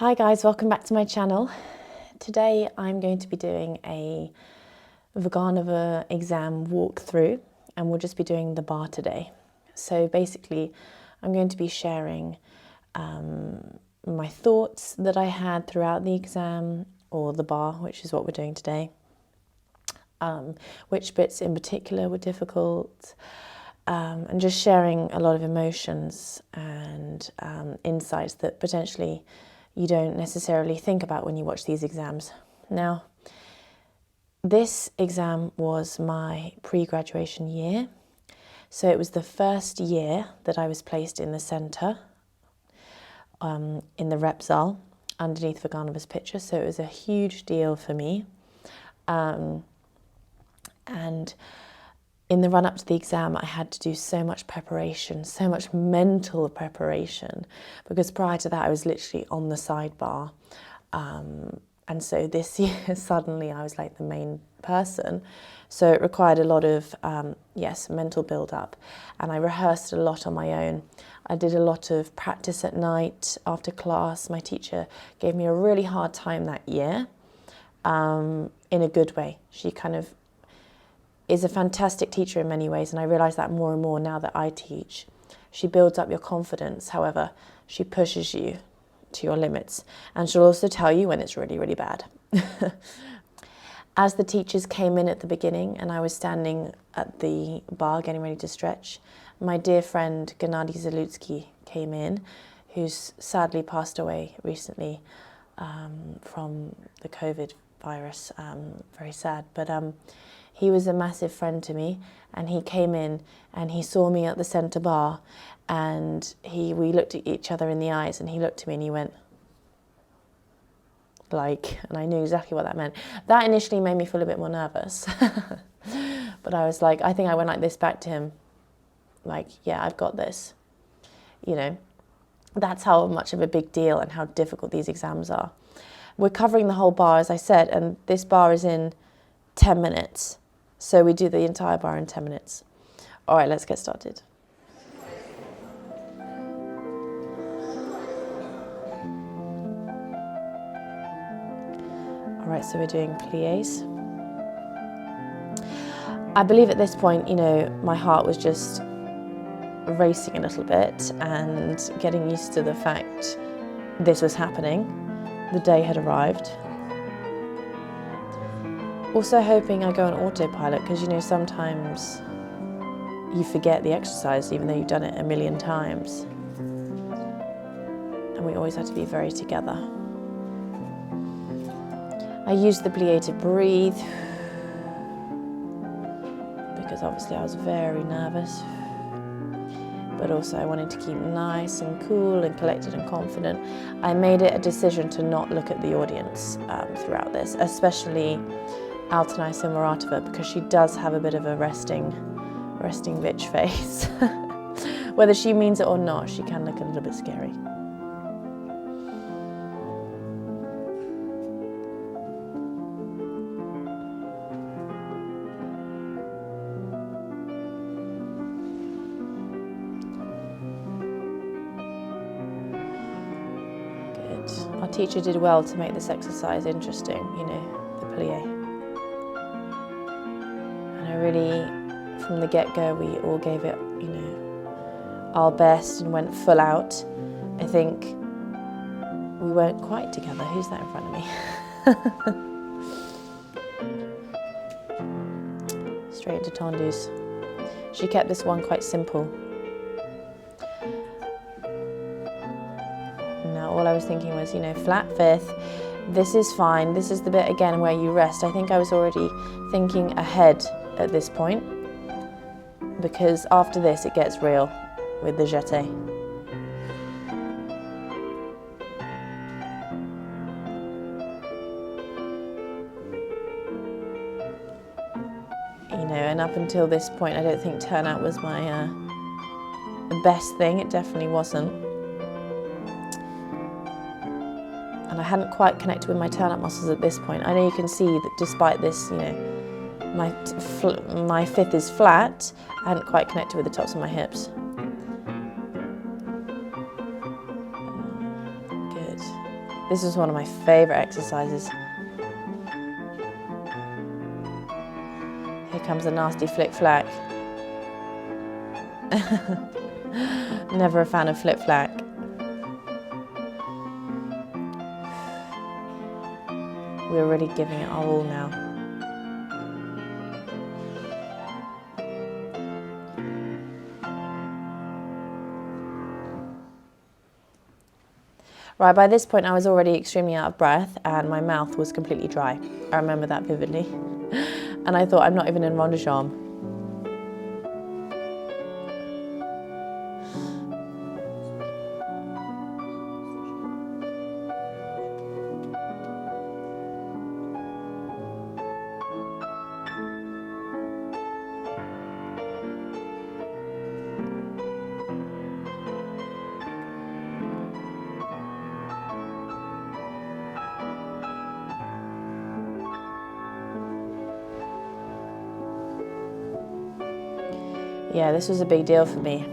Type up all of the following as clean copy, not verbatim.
Hi guys, welcome back to my channel. Today I'm going to be doing a Vaganova exam walkthrough and we'll just be doing the bar today. So basically I'm going to be sharing my thoughts that I had throughout the exam, or the bar, which is what we're doing today, which bits in particular were difficult, and just sharing a lot of emotions and insights that potentially you don't necessarily think about when you watch these exams. Now, this exam was my pre-graduation year, so it was the first year that I was placed in the centre, in the rep zal, underneath Vaganova's picture, so it was a huge deal for me. And in the run-up to the exam, I had to do so much preparation, so much mental preparation, because prior to that I was literally on the sidebar. And so this year, suddenly I was like the main person. So it required a lot of, mental build-up. And I rehearsed a lot on my own. I did a lot of practice at night after class. My teacher gave me a really hard time that year, in a good way. She kind of is a fantastic teacher in many ways, and I realise that more and more now that I teach. She builds up your confidence, however, she pushes you to your limits, and she'll also tell you when it's really, really bad. As the teachers came in at the beginning and I was standing at the bar getting ready to stretch, my dear friend Gennady Zalutsky came in, who's sadly passed away recently from the COVID virus. Very sad, but he was a massive friend to me, and he came in and he saw me at the centre bar, and we looked at each other in the eyes, and he looked at me and he went, and I knew exactly what that meant. That initially made me feel a bit more nervous, but I was like, I think I went like this back to him, like, yeah, I've got this. You know, that's how much of a big deal and how difficult these exams are. We're covering the whole bar, as I said, and this bar is in 10 minutes. So we do the entire bar in 10 minutes. All right, let's get started. All right, so we're doing plies. I believe at this point, you know, my heart was just racing a little bit and getting used to the fact this was happening. The day had arrived. Also hoping I go on autopilot, because you know sometimes you forget the exercise even though you've done it a million times. And we always have to be very together. I used the plie to breathe, because obviously I was very nervous. But also I wanted to keep nice and cool and collected and confident. I made it a decision to not look at the audience throughout this, especially Altanisa Muratova, because she does have a bit of a resting bitch face. Whether she means it or not, she can look a little bit scary. Good. Our teacher did well to make this exercise interesting, you know, the plie. Really, from the get-go, we all gave it, you know, our best and went full out. I think we weren't quite together. Who's that in front of me? Straight into tendus. She kept this one quite simple. Now, all I was thinking was, you know, flat fifth. This is fine. This is the bit again where you rest. I think I was already thinking ahead at this point, because after this it gets real with the jeté. You know, and up until this point I don't think turnout was my the best thing. It definitely wasn't. And I hadn't quite connected with my turnout muscles at this point. I know you can see that despite this, you know, my fifth is flat. I hadn't quite connected with the tops of my hips. Good. This is one of my favourite exercises. Here comes a nasty flick-flack. Never a fan of flip-flack. We're really giving it our all now. Right, by this point I was already extremely out of breath and my mouth was completely dry. I remember that vividly. And I thought, I'm not even in rond de jambe. Yeah, this was a big deal for me.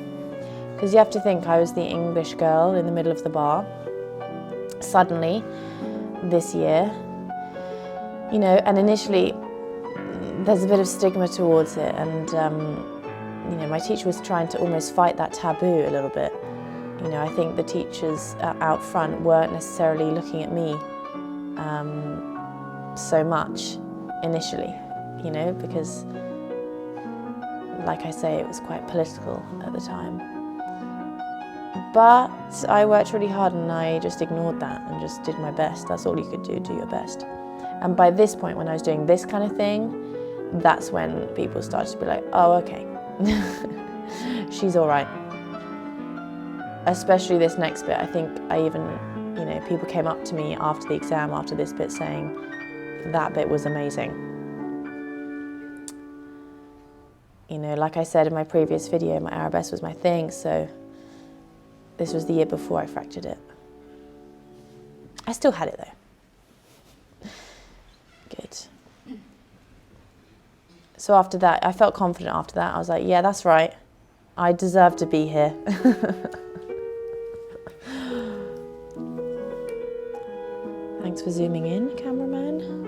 Because you have to think, I was the English girl in the middle of the bar. Suddenly, this year, you know, and initially there's a bit of stigma towards it, and you know, my teacher was trying to almost fight that taboo a little bit. You know, I think the teachers out front weren't necessarily looking at me so much initially, you know, because like I say, it was quite political at the time. But I worked really hard and I just ignored that and just did my best. That's all you could do your best. And by this point, when I was doing this kind of thing, that's when people started to be like, oh, okay, she's all right. Especially this next bit. I think I even, you know, people came up to me after the exam, after this bit, saying that bit was amazing. You know, like I said in my previous video, my arabesque was my thing, so this was the year before I fractured it. I still had it though. Good. So after that, I felt confident after that. I was like, yeah, that's right. I deserve to be here. Thanks for zooming in, cameraman.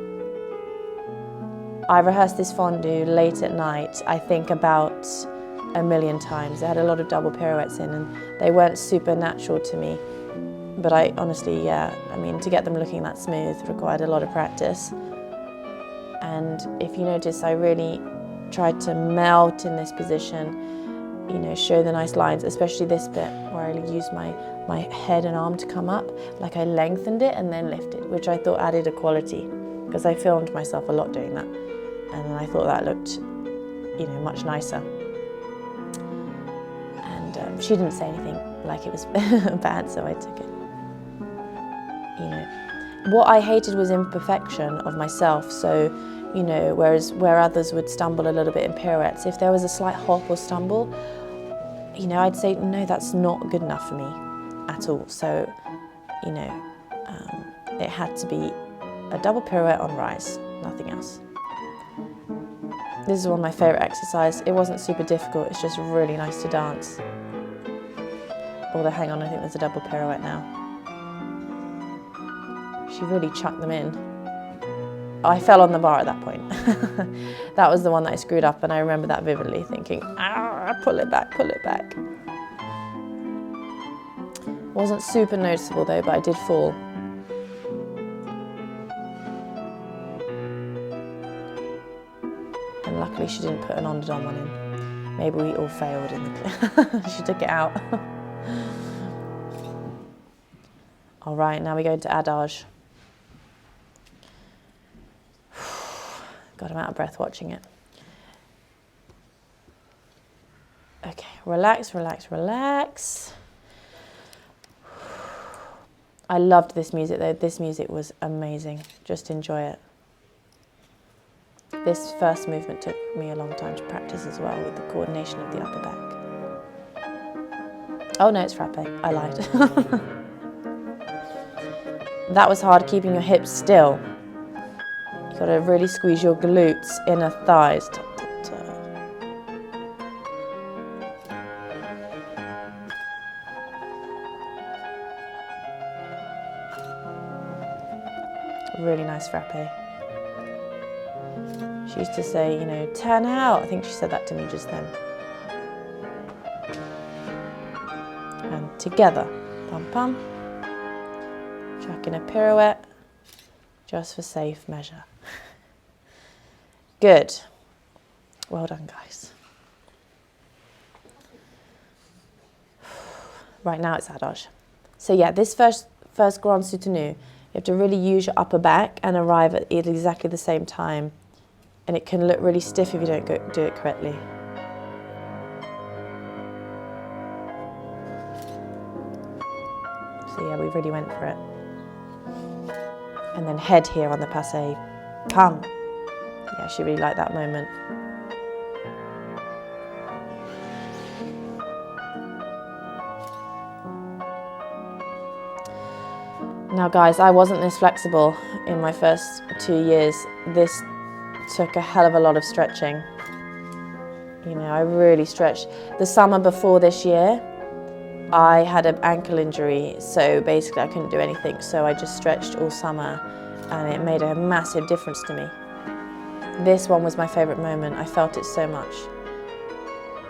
I rehearsed this fondue late at night, I think about 1,000,000 times. It had a lot of double pirouettes in and they weren't super natural to me. But I honestly, yeah, I mean, to get them looking that smooth required a lot of practice. And if you notice, I really tried to melt in this position, you know, show the nice lines, especially this bit where I used my head and arm to come up, like I lengthened it and then lifted, which I thought added a quality, because I filmed myself a lot doing that. And I thought that looked, you know, much nicer. And she didn't say anything like it was bad, so I took it. You know, what I hated was imperfection of myself. So, you know, whereas where others would stumble a little bit in pirouettes, if there was a slight hop or stumble, you know, I'd say, no, that's not good enough for me at all. So, you know, it had to be a double pirouette on rise, nothing else. This is one of my favourite exercises. It wasn't super difficult, it's just really nice to dance. Although, hang on, I think there's a double pirouette now. She really chucked them in. I fell on the bar at that point. That was the one that I screwed up, and I remember that vividly, thinking, ah, pull it back, pull it back. Wasn't super noticeable though, but I did fall. And luckily she didn't put an on-the-don one in. Maybe we all failed in the she took it out. All right, now we go into adage. God, I'm out of breath watching it. Okay, relax, relax, relax. I loved this music though. This music was amazing. Just enjoy it. This first movement took me a long time to practice as well, with the coordination of the upper back. Oh no, it's Frappe. I lied. That was hard, keeping your hips still. You gotta really squeeze your glutes, inner thighs. really nice frappe. She used to say, you know, turn out. I think she said that to me just then. And together, pum pum. Chuck in a pirouette, just for safe measure. Good. Well done, guys. Right now it's adage. So yeah, this first grand soutenu, you have to really use your upper back and arrive at exactly the same time. And it can look really stiff if you don't do it correctly. So yeah, we really went for it. And then head here on the passe, pam. Yeah, she really liked that moment. Now guys, I wasn't this flexible in my first 2 years. This took a hell of a lot of stretching. You know, I really stretched. The summer before this year, I had an ankle injury, so basically I couldn't do anything, so I just stretched all summer, and it made a massive difference to me. This one was my favourite moment. I felt it so much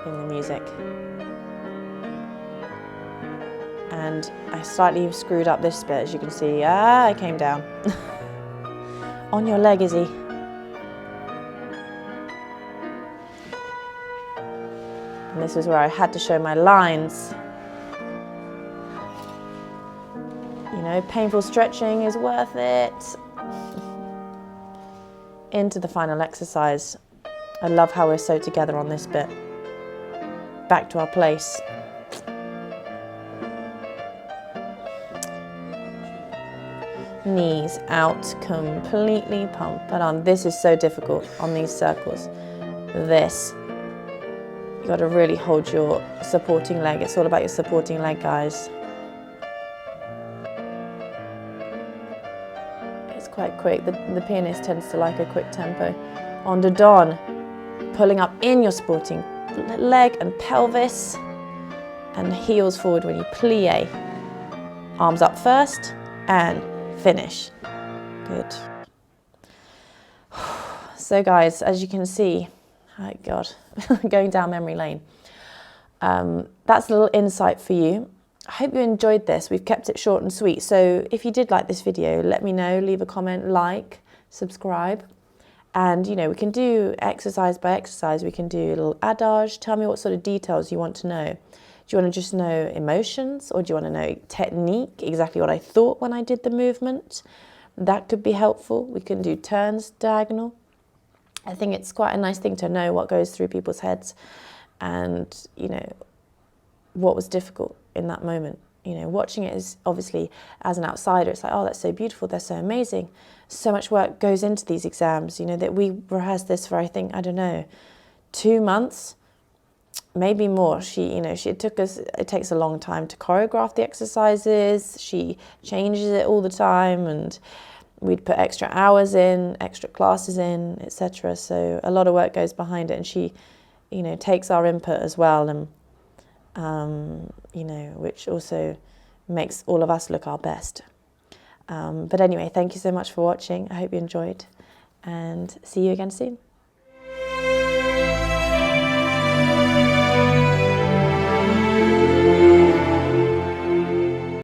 in the music. And I slightly screwed up this bit, as you can see. I came down. On your leg, Izzy. And this is where I had to show my lines. You know, painful stretching is worth it. Into the final exercise. I love how we're so together on this bit. Back to our place. Knees out completely, pump it on. This is so difficult on these circles. This, you got to really hold your supporting leg. It's all about your supporting leg, guys. It's quite quick. The pianist tends to like a quick tempo. On the don, pulling up in your supporting leg and pelvis, and heels forward when you plie. Arms up first and finish. Good. So guys, as you can see, oh God, going down memory lane. That's a little insight for you. I hope you enjoyed this. We've kept it short and sweet. So if you did like this video, let me know, leave a comment, like, subscribe. And you know, we can do exercise by exercise. We can do a little adage. Tell me what sort of details you want to know. Do you want to just know emotions, or do you want to know technique, exactly what I thought when I did the movement? That could be helpful. We can do turns, diagonal. I think it's quite a nice thing to know what goes through people's heads, and you know, what was difficult in that moment. You know, watching it is obviously, as an outsider, it's like, oh, that's so beautiful, they're so amazing. So much work goes into these exams, you know, that we rehearsed this for, I think, I don't know, 2 months. Maybe more. It takes a long time to choreograph the exercises. She changes it all the time, and we'd put extra hours in, extra classes in, etc. So a lot of work goes behind it, and she, you know, takes our input as well, and you know, which also makes all of us look our best. But anyway, thank you so much for watching. I hope you enjoyed, and see you again soon.